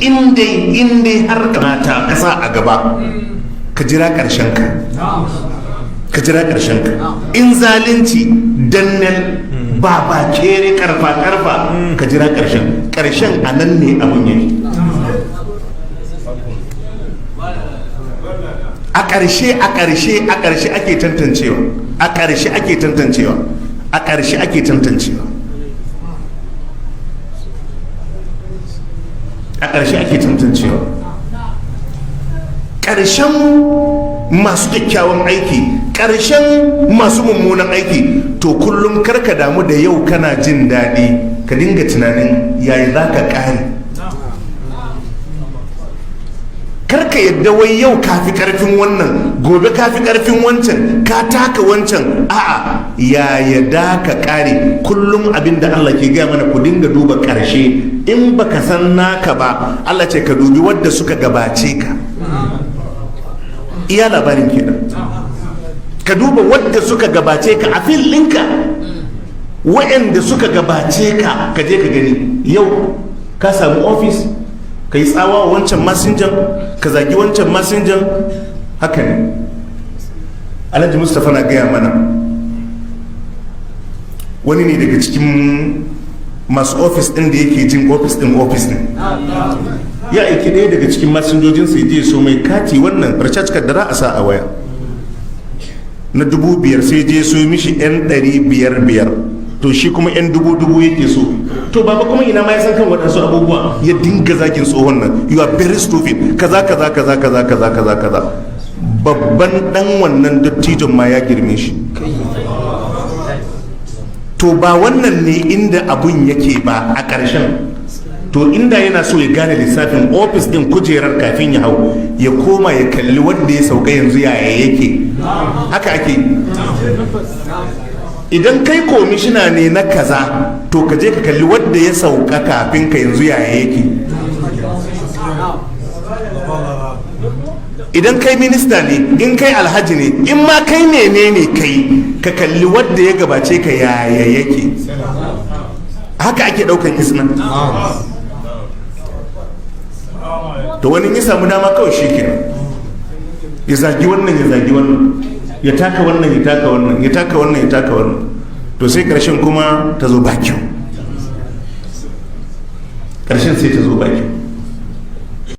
in dai har mata kasa a gaba ka jira ƙarshen ka jira ƙarshen ka. In zalunci dannel ba kere karfa ka jira ƙarshen a nan ne abun yake. A ƙarshe ake tantancewa, a ƙarshe ake tantancewa. Ƙarshen masu kyakkyawan aiki, ƙarshen masu mummunan aiki. To kullum karka damu da yau kana jin daɗi, ka dinga tunanin yayi za ka ƙare. Karka yadda wai yau kafi ƙarfin wannan, gobe kafi ƙarfin wancan, ka taka wancan. A'a, yaya da ka ƙare. Kullum abinda Allah ke gaya mana ku dinga duba ƙarshe. In baka san naka ba, Allah ce ka dubi wadda suka gabace ka. Iya labarin kenan. Ka duba wadda suka gabace ka a filinka, waɗanda suka gabace ka je ka gani. Yau ka samu ofis, ka yi tsawa wa wancan masinjan, ka zagi wancan masinjan. Haka ne Alhaji Mustapha na gaya mana, wani ne daga cikin masu ofis ɗin da yake jin ofis ne, ya aiki ɗaya daga cikin masinjojin sai je so mai kati wannan recharge card da za a sa a waya na 5,000, sai je so mishi 500. To shi kuma 2,000 yake so. To baba kuma ina ma ya san kan waɗansu abubuwa, ya dinga zakin tsohon nan, you are very stupid, kaza. Babban dan wannan dattijon ma ya girme shi. To ba wannan ne inda abun yake ba a ƙarshen. To inda yana so ya gane lissafin ofis din kujerar kafin ya hau, ya koma ya kalli wanda ya sauka yanzu yaya yake. Haka ake. Idan kai komishina ne na kaza, to ka je ka kalli wanda ya sauka kafin ka yanzu yaya yake. Idan kai minista ne, in kai alhaji ne, in ma kai ne kai, ka kalli wanda ya gabace ka yaya yake. Haka ake daukan isna. To wani ya samu dama kawai shi kenan, ya zagi wannan, ya taka wannan. To sai karshen kuma ta zo bakin.